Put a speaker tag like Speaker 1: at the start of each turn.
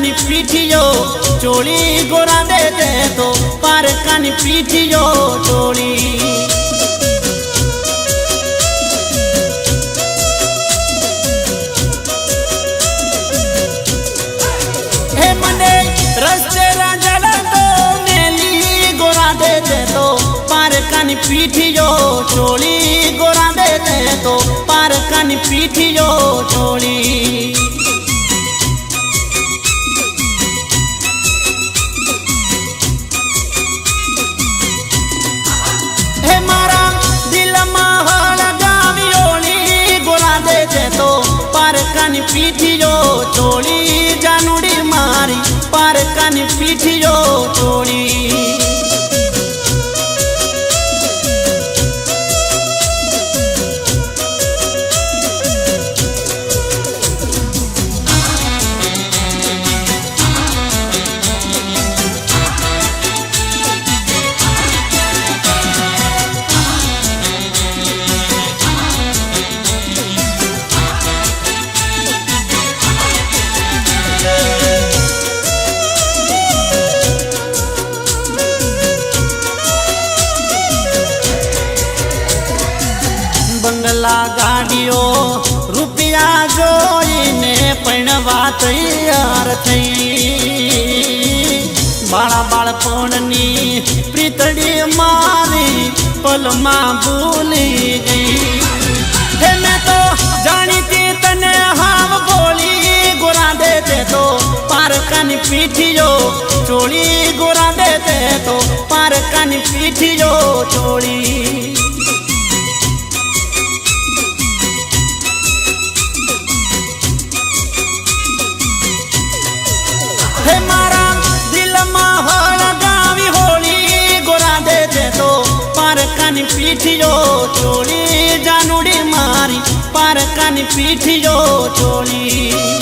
Speaker 1: પારકાની પીઠીઓ ચોળી ગોરા દે દે તો પારકાની પીઠીઓ ચોળી હે મને રસ્તે રાંજલા તો મેલી ગોરા દે દે તો પારકાની પીઠીઓ ચોળી ગોરા દે દે તો પારકાની પીઠીઓ ચોળી હે મારા દિલમાં હળગાવી ઓળી ગોરા દે દે તો પારકાની પીઠીઓ ચોળી જાનુડી મારી પારકાની પીઠીઓ ચોળી બંગલા ગાડીઓ રૂપિયા જોઈને પૈણવા તૈયાર થઈ બાળા બાળપણની પ્રીતડી મારી પલમાં ભૂલી ગઈ હે મેં તો જાણીતી તને હાવ બોલી ગોરા દે દે તો પારકાની પીઠીઓ ચોળી ગોરા દે દે તો પારકાની પીઠીઓ ચોળી હે મારા દિલમાં હળગાવી હોળી ગોરા દે દે તો પારકાની પીઠીઓ ચોળી જાનુડી મારી પારકાની પીઠીઓ ચોળી